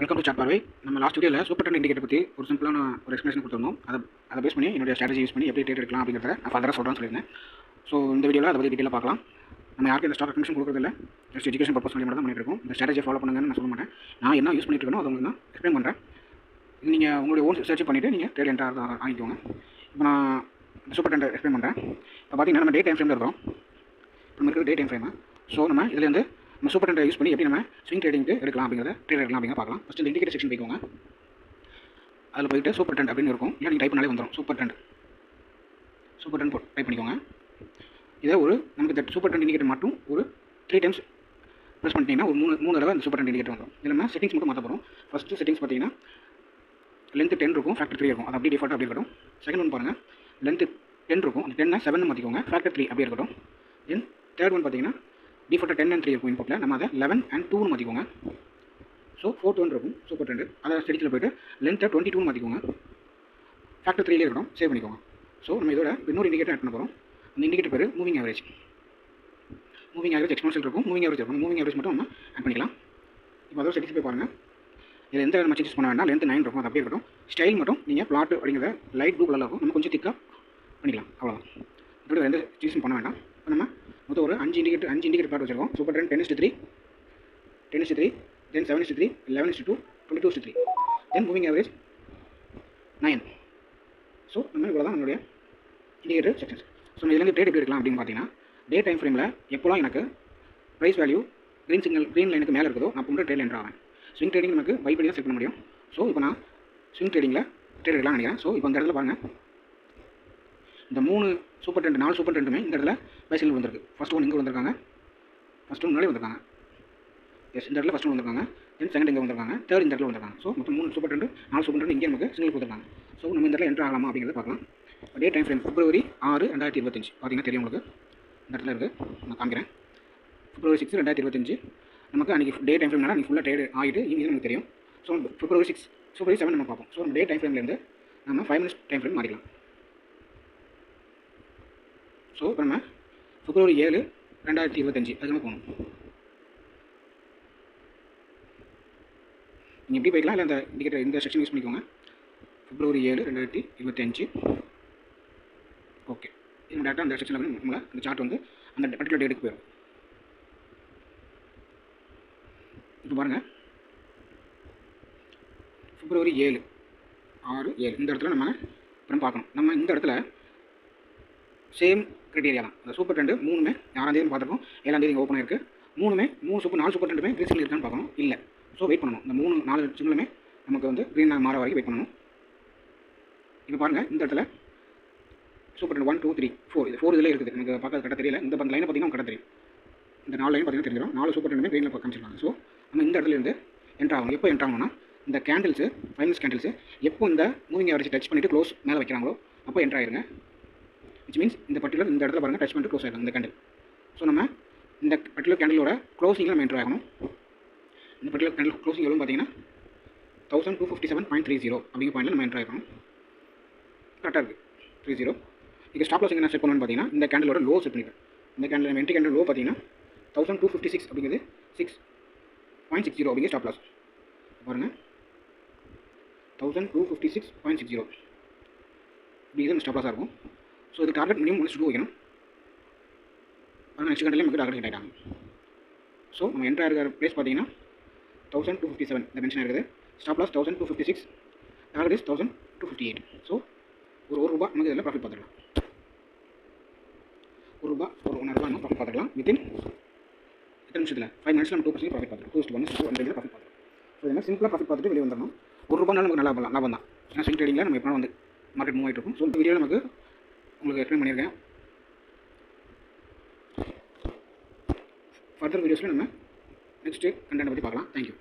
Welcome to chat பார்வை. நம்ம last வீடியோவில் சூப்பர் ட்ரெண்ட் இண்டிகேட்டர் பற்றி ஒரு சிம்பிளான ஒரு எக்ஸ்பிளேஷன் கொடுத்துருந்தோம். அதை பேஸ் பண்ணி என்னுடைய ஸ்ட்ராட்டஜி யூஸ் பண்ணி எப்படி ட்ரேட் எடுக்கலாம் அப்படிங்கிறத நான் ஃபர்தராக சொல்கிறேன்னு சொல்லியிருந்தேன். ஸோ இந்த வீடியோவில் அதை பற்றி டீட்டெயிலாக பார்க்கலாம். நம்ம யாருக்கும் இந்த ஸ்டாக் ரெக்கமெண்டேஷன் கொடுக்குறதில்ல, ஜஸ்ட் எஜுகேஷன் பர்பஸ் மட்டும் தான் பண்ணிட்டு இருக்கோம். இந்த ஸ்ட்ராட்டஜியை ஃபாலோ பண்ணுங்கன்னு நான் சொல்ல மாட்டேன். நான் என்ன யூஸ் பண்ணிட்டு இருக்கணும் அதை உங்களுக்கு நான் எக்ஸ்பிளைன் பண்ணுறேன். இது நீங்கள் உங்களுடைய ஓன் சர்ச் பண்ணிவிட்டு நீங்கள் ட்ரேட் என்ட்ரு ஆகிக்கோங்க. இப்போ நான் சூப்பர் ட்ரெண்ட் எக்ஸ்பிளைன் பண்ணுறேன். இப்போ பார்த்தீங்கன்னா நம்ம டே டைம் ஃப்ரேமில் இருக்கோம். நம்ம இருக்கிற டே டைம் ஃப்ரேம். ஸோ நம்ம இதுலேருந்து நம்ம சூப்பர் ட்ரெண்டை யூஸ் பண்ணி எப்படி நம்ம ஸ்விங் ட்ரேடிங்க்கு எடுக்கலாம் அப்படிங்கிறத ட்ரேட் எடுக்கலாம் அப்படிங்கிற பார்க்கலாம். ஃபஸ்ட்டு இந்த இண்டிகேட்டர் செக்ஷன் போய்க்கோங்க. அதில் போய்ட்டு சூப்பர் ட்ரெண்ட் அப்படின்னு இருக்கும். இல்லை நீங்கள் டைப் பண்ணாலே வந்துடும் சூப்பர் ட்ரெண்ட் டைப் பண்ணிக்கோங்க. இதை நமக்கு இந்த சூப்பர் ட்ரெண்ட் இண்டிகேட்டர் மட்டும் ஒரு 3 டைம்ஸ் ப்ரெஸ் பண்ணிட்டீங்கன்னா ஒரு மூணு தடவை அந்த சூப்பர் ட்ரெண்ட் இண்டிகேட்டர் வந்துடும். இதில் நம்ம செட்டிங்ஸ் மட்டும் மாற்ற போகிறோம். ஃபஸ்ட்டு செட்டிங்ஸ் பார்த்தீங்கன்னா லென்த்து 10 இருக்கும், ஃபேக்டர் 3 இருக்கும். அது அப்படியே டிஃபால்ட் அப்படி இருக்கட்டும். செகண்ட் ஒன் பாருங்கள், லென்த்து 10 இருக்கும், அந்த 10 7 மாற்றிக்கோங்க, ஃபேக்டர் 3 அப்படியே இருக்கட்டும். தென் தேர்ட் ஒன் பார்த்தீங்கன்னா டிஃபால்ட்டாக 10 and 3 இருக்கும் இன்புட்டில், நம்ம அதை 11 and 2 மாற்றிக்கோங்க. ஸோ 4 1 இருக்கும் சூப்பர் ட்ரெண்ட். அதை செடிச்சில் போய்ட்டு லென்த்தை 22 மாற்றிக்கோங்க, ஃபேக்டர் 3 இருக்கட்டும், சேவ் பண்ணிக்கோங்க. ஸோ நம்ம இதோட இன்னொரு இண்டிகேட்டர் ஆட் பண்ண போகிறோம். அந்த இண்டிகேட்டர் பேர் மூவிங் ஆவரேஜ் எக்ஸ்போனன்ஷியல் இருக்கும், மூவிங் ஆவரேஜ் இருக்கும். மூவிங் ஆவரேஜ் மட்டும் நம்ம ஆட் பண்ணிக்கலாம். இப்போ அதோட செட்டிங்ஸ் போய் பாருங்கள். இதில் எந்த நம்ம சேஞ்சஸ் பண்ண வேண்டாம். லென்த் 9 இருக்கும், அது அப்படியே இருக்கட்டும். ஸ்டைல் மட்டும் நீங்கள் பிளாட் அப்படிங்கிறத லைட் ப்ளூ கலரில் இருக்கும், நம்ம கொஞ்சம் திக்காக பண்ணிக்கலாம், அவ்வளோதான். இப்படி எந்த சேஞ்சஸும் பண்ண வேண்டாம். இப்போ நம்ம மொத்தம் ஒரு 5 இண்டிகேட்டர் பிளாட் வச்சிருக்கோம். சூப்பர் ட்ரெண்ட் 10:3, 10:3, தென் 7:3, 11:2, 22:3, தென் மூவிங் ஆவரேஜ் 9. ஸோ நம்ம இவ்வளோ தான் நம்மளுடைய இண்டிகேட்டர் செக்ஷன்ஸ். ஸோ நம்ம இதுலேருந்து ட்ரேட் எப்படி எடுக்கலாம் அப்படின்னு பார்த்தீங்கன்னா, டே டைம் ஃப்ரேமில் எப்போலாம் எனக்கு ப்ரைஸ் வேல்யூ க்ரீன் லைனுக்கு மேலே இருக்குதோ நான் பண்ணுற ட்ரேட் என்ட்ரு ஆவேன். ஸ்விங் ட்ரேடிங் நமக்கு பை பண்ணி தான் செட் பண்ண முடியும். ஸோ இப்போ நான் ஸ்விங் ட்ரேடிங்கில் ட்ரேட் எடுக்கலாம்னு நினைக்கிறேன். ஸோ இப்போ இந்த இடத்துல பாருங்கள், இந்த 3 சூப்பர் ட்ரெண்ட் 4 சூப்பர் ட்ரெண்டுமே இந்த இடத்துல பை சிக்னல் வந்திருக்கு. ஃபஸ்ட் ஒன் இங்கே வந்திருக்காங்க, ஃபஸ்ட் ஒன் முன்னாடி வந்திருக்காங்க, எஸ் இந்த இடத்துல ஃபஸ்ட் ஒன் வந்திருக்காங்க, தென் செகண்ட் இங்கே வந்திருக்காங்க, தேர்ட் இந்த இடத்துல வந்திருக்காங்க. ஸோ மொத்தம் 3 சூப்பர் ட்ரெண்ட் 4 சூப்பர் ட்ரெண்ட் இங்கே நமக்கு சிக்னல் கொடுத்துருக்காங்க. ஸோ நம்ம இந்த இடத்துல என்ட்ரு ஆகலாமா அப்படிங்கிறத பார்க்கலாம். டே டைம் ஃப்ரேம் February 6, 2025 பார்த்தீங்கன்னா தெரியும் உங்களுக்கு, இந்த இடத்துல இருக்குது, நான் காமிக்கிறேன். February 6, 2025 நமக்கு அன்றைக்கி டே டைம் ஃப்ரேம்னால அன்றைக்கி ஃபுல்லாக ட்ரேட் ஆகிட்டு இது நமக்கு தெரியும். ஸோ February 6, February 7 நம்ம பார்ப்போம். ஸோ நம்ம டே டைம் ஃப்ரேம்லேருந்து நம்ம 5 minutes டைம் ஃப்ரேம் மாறிக்கலாம். ஸோ இப்போ நம்ம February 7, 2025 அதுக்கு போகணும். நீங்கள் எப்படி போய்க்கலாம், இல்லை அந்த இண்டிகேட்டர் இந்த செக்ஷன் யூஸ் பண்ணிக்கோங்க. February 7, 2025 okay. இந்த டேட்டா அந்த செக்ஷனில் வந்து நம்மளை இந்த சார்ட் வந்து அந்த பர்டிகுலர் டேட்டுக்கு போயிடும். இப்போ பாருங்கள், February 7, 6, 7 இந்த இடத்துல நம்ம பார்க்கணும். நம்ம இந்த இடத்துல சேம் கிரைட்டீரியா தான். அந்த சூப்பர் ட்ரெண்டு 3மே 6ஆம் தேதி பார்த்துருக்கோம், 7ஆம் தேதி இங்கே ஓப்பன் ஆயிருக்கு. 4 சூப்பர் ட்ரெண்டுமே க்ரீன் சிக்னல் இருக்கான்னு பார்க்கணும். இல்லை, ஸோ வெயிட் பண்ணணும். இந்த 4 சிக்னலுமே நமக்கு வந்து க்ரீன் மாற வரைக்கும் வெயிட் பண்ணணும். இப்போ பாருங்கள், இந்த இடத்துல சூப்பர் ட்ரெண்ட் 1 2 3 4 இது 4 இதில் இருக்குது. நமக்கு பார்க்க கரெக்டாக தெரியல. இந்த லைனை பார்த்தீங்கன்னா கரெக்டாக தெரியும். இந்த 4 லைன் பார்த்தீங்கன்னா தெரிஞ்சிடும். 4 சூப்பர் ட்ரெண்டுமே க்ரீனில் காமிச்சிருக்காங்க. ஸோ நம்ம இந்த இடத்துல இருந்து என்ட்ரு ஆகணும். எப்போ என்ட்ரு ஆகணும்னா, இந்த கேண்டில்ஸு 5 minutes கேண்டில்ஸு எப்போ இந்த மூவிங் ஆவரேஜ் டச் பண்ணிவிட்டு க்ளோஸ் மேலே வைக்கிறாங்களோ அப்போ என்ட்ரு ஆயிருங்க. விச் மீன்ஸ் இந்த இடத்துல பாருங்கள், டச் பண்ணிட்டு க்ளோஸ் ஆகிடும் இந்த கேண்டில். ஸோ நம்ம இந்த பர்டிகுலர் கேண்டிலோட க்ளோசிங்கில் நம்ம என்ட்ரு ஆகணும். இந்த பர்டிகுலர் கேண்டில் க்ளோசிங் எவ்வளோ பார்த்தீங்கன்னா 1257.30 அப்படிங்கிற பாயிண்டில் நம்ம என்ட்ரு ஆகிக்கணும். கரெக்டாக இருக்குது 30. இங்கே ஸ்டாப் லாஸ் எங்கே செட் பண்ணணும்னு பார்த்தீங்கன்னா, இந்த கேண்டிலோட லோ செட் பண்ணிக்கிறேன். இந்த கேண்டில் நம்ம என்ட்ரி கேண்டில் லோ பார்த்தீங்கன்னா 1256 அப்படிங்கிறது 6.60 அப்படிங்கிற ஸ்டாப் லாஸ். பாருங்கள், 1256.60 அப்படிங்கிறது ஸ்டாப் லாஸாக இருக்கும். ஸோ இது டார்கெட் மினிமம் 1 வைக்கணும். ஆனால் நெக்ஸ்ட் கண்டில் நமக்கு டார்கெட் ஹிட் ஆகிட்டாங்க. ஸோ நம்ம என்ட்ரு ஆகிற ப்ரைஸ் பார்த்தீங்கன்னா 1257 இந்த மென்ஷன் இருக்குது. Stop loss 1256, target is 1258. So ஒரு ரூபா நமக்கு இதில் ப்ராஃபிட் பார்த்துக்கலாம். ₹1 ஒரு ₹1.5 நம்ம ப்ராஃபிட் பார்த்துக்கலாம். வித்தின் எத்தனை நிமிஷத்தில் 5 minutes நம்ம 2% ப்ராஃபிட் பார்த்துக்கலாம். 2:1 ப்ராஃபிட் பார்த்துக்கலாம். ஸோ இது மாதிரி சிம்பிளாக ப்ராஃபிட் பார்த்துட்டு வெளியே வந்துடணும். ₹1 நமக்கு நல்லா லாபம் தான். ஏன்னா ஸ்விங் ட்ரேடிங்கில் நம்ம எப்போ வந்து மார்க்கெட் மூவ் ஆகிட்டு இருக்கும். ஸோ இந்த வீடியோவில் நமக்கு உங்களுக்கு எக்ஸ்பிளைன் பண்ணியிருக்கேன். ஃபர்தர் வீடியோஸில் நம்ம நெக்ஸ்ட்டு கண்டென்ட் பற்றி பார்க்கலாம். தேங்க்யூ.